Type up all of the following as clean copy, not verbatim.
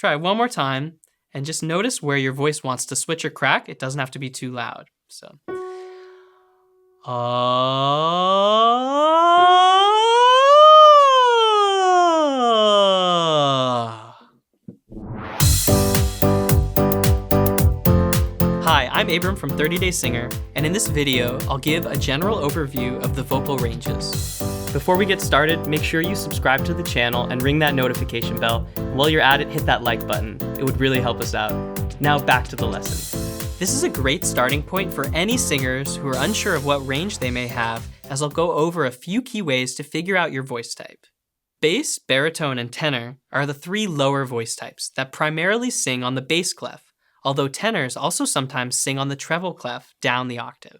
Try one more time and just notice where your voice wants to switch or crack. It doesn't have to be too loud. So, Hi, I'm Abram from 30 Day Singer, and in this video, I'll give a general overview of the vocal ranges. Before we get started, make sure you subscribe to the channel and ring that notification bell. And while you're at it, hit that like button. It would really help us out. Now back to the lesson. This is a great starting point for any singers who are unsure of what range they may have, as I'll go over a few key ways to figure out your voice type. Bass, baritone, and tenor are the three lower voice types that primarily sing on the bass clef, although tenors also sometimes sing on the treble clef down the octave.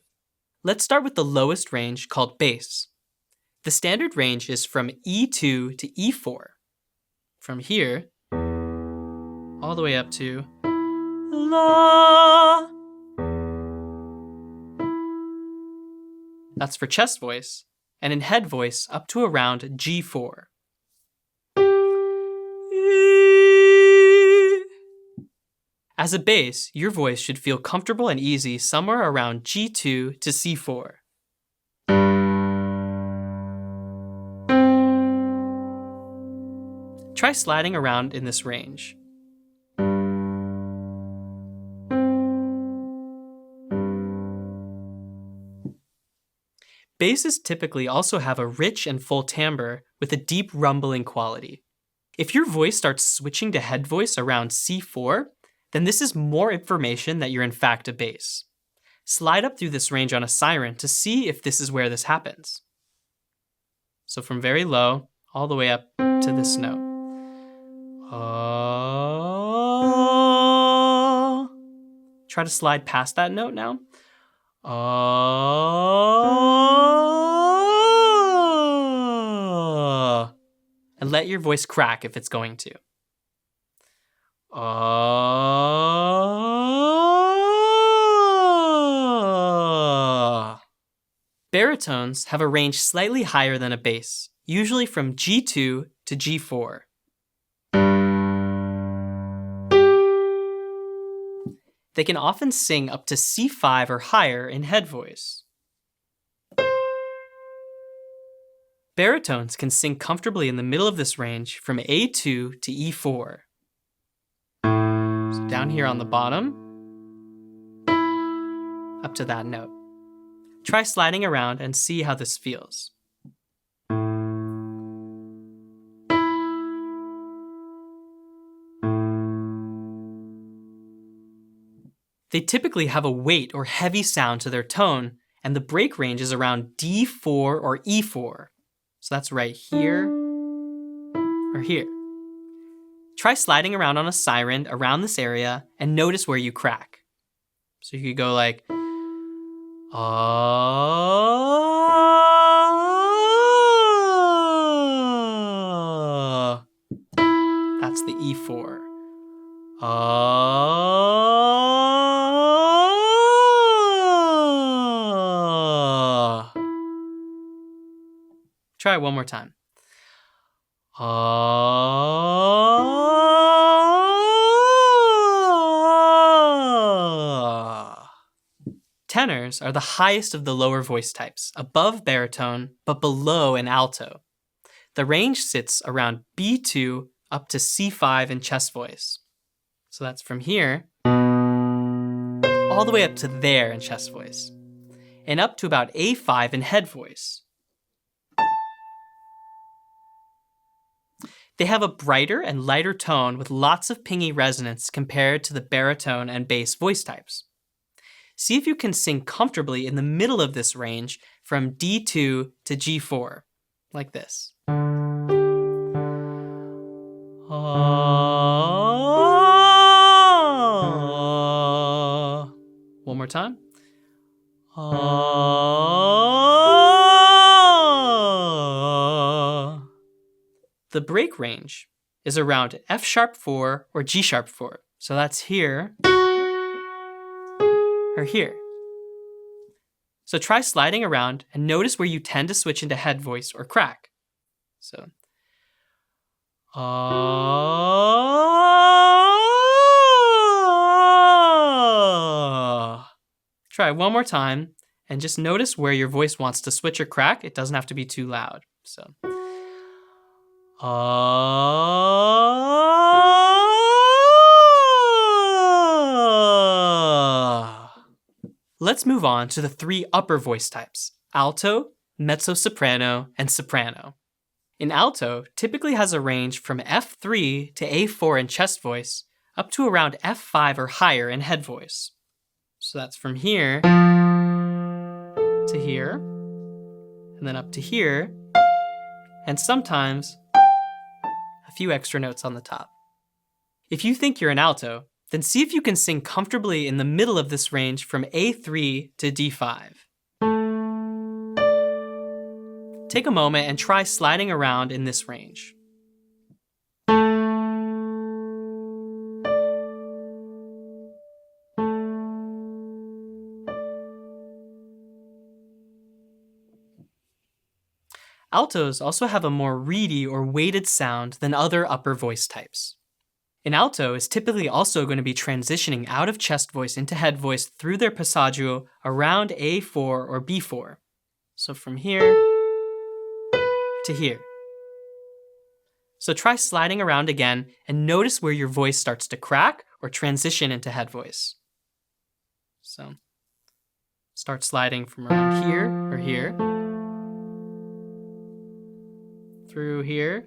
Let's start with the lowest range called bass. The standard range is from E2 to E4. From here, all the way up to La. That's for chest voice, and in head voice up to around G4. As a bass, your voice should feel comfortable and easy somewhere around G2 to C4. Try sliding around in this range. Basses typically also have a rich and full timbre with a deep rumbling quality. If your voice starts switching to head voice around C4, then this is more information that you're in fact a bass. Slide up through this range on a siren to see if this is where this happens. So from very low all the way up to this note. Try to slide past that note now. And let your voice crack if it's going to. Baritones have a range slightly higher than a bass, usually from G2 to G4. They can often sing up to C5 or higher in head voice. Baritones can sing comfortably in the middle of this range from A2 to E4. So down here on the bottom, up to that note. Try sliding around and see how this feels. They typically have a weight or heavy sound to their tone, and the break range is around D4 or E4. So that's right here or here. Try sliding around on a siren around this area and notice where you crack. So you could go like, that's the E4. Try it one more time. Tenors are the highest of the lower voice types, above baritone, but below an alto. The range sits around B2 up to C5 in chest voice. So that's from here all the way up to there in chest voice, and up to about A5 in head voice. They have a brighter and lighter tone with lots of pingy resonance compared to the baritone and bass voice types. See if you can sing comfortably in the middle of this range from D2 to G4, like this. One more time. The break range is around F sharp 4 or G sharp 4. So that's here or here. So try sliding around and notice where you tend to switch into head voice or crack. So, Try one more time and just notice where your voice wants to switch or crack. It doesn't have to be too loud. So, let's move on to the three upper voice types: alto, mezzo-soprano, and soprano. An alto typically has a range from F3 to A4 in chest voice, up to around F5 or higher in head voice. So that's from here to here, and then up to here, and sometimes a few extra notes on the top. If you think you're an alto, then see if you can sing comfortably in the middle of this range from A3 to D5. Take a moment and try sliding around in this range. Altos also have a more reedy or weighted sound than other upper voice types. An alto is typically also going to be transitioning out of chest voice into head voice through their passaggio around A4 or B4. So from here to here. So try sliding around again and notice where your voice starts to crack or transition into head voice. So start sliding from around here or here, through here,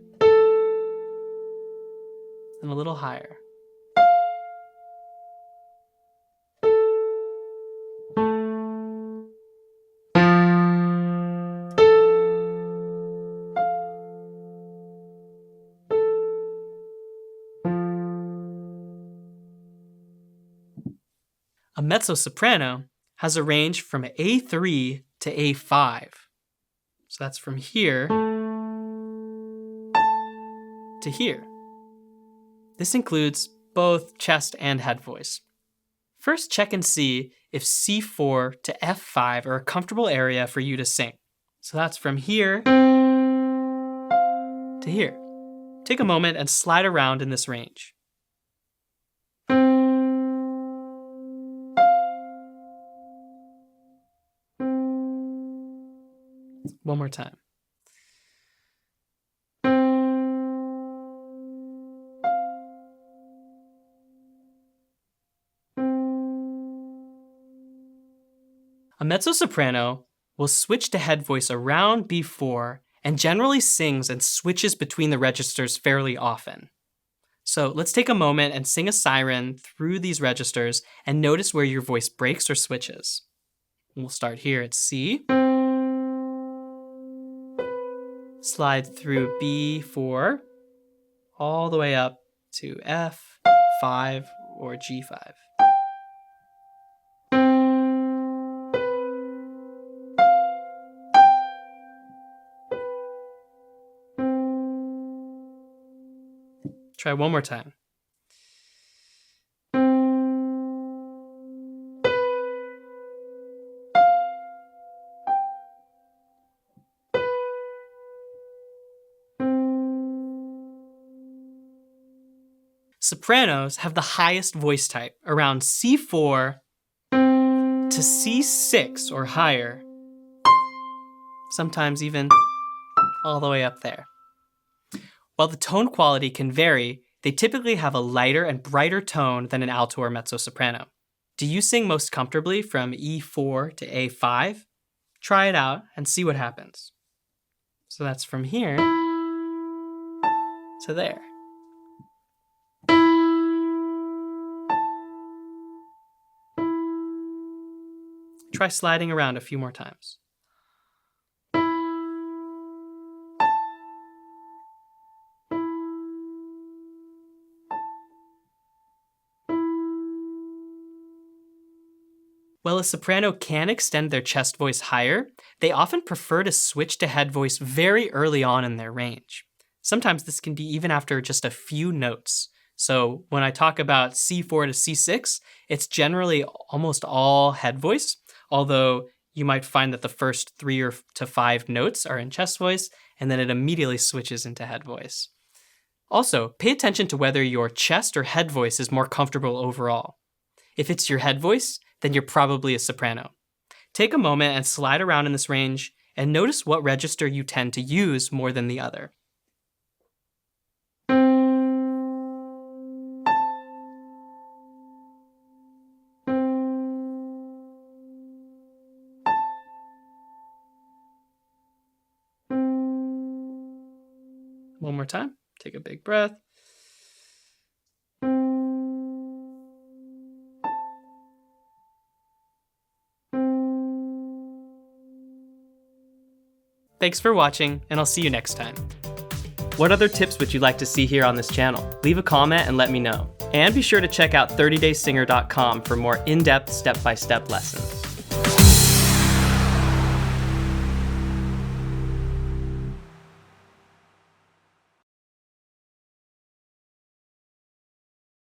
and a little higher. A mezzo-soprano has a range from A3 to A5. So that's from here to here. This includes both chest and head voice. First, check and see if C4 to F5 are a comfortable area for you to sing. So that's from here to here. Take a moment and slide around in this range. One more time. A mezzo-soprano will switch to head voice around B4 and generally sings and switches between the registers fairly often. So let's take a moment and sing a siren through these registers and notice where your voice breaks or switches. We'll start here at C. Slide through B4 all the way up to F5 or G5. Try one more time. Sopranos have the highest voice type, around C4 to C6 or higher, sometimes even all the way up there. While the tone quality can vary, they typically have a lighter and brighter tone than an alto or mezzo-soprano. Do you sing most comfortably from E4 to A5? Try it out and see what happens. So that's from here to there. Try sliding around a few more times. While a soprano can extend their chest voice higher, they often prefer to switch to head voice very early on in their range. Sometimes this can be even after just a few notes. So when I talk about C4 to C6, it's generally almost all head voice, although you might find that the first 3 to 5 notes are in chest voice, and then it immediately switches into head voice. Also, pay attention to whether your chest or head voice is more comfortable overall. If it's your head voice, then you're probably a soprano. Take a moment and slide around in this range and notice what register you tend to use more than the other. One more time. Take a big breath. Thanks for watching, and I'll see you next time. What other tips would you like to see here on this channel? Leave a comment and let me know. And be sure to check out 30daysinger.com for more in-depth step-by-step lessons.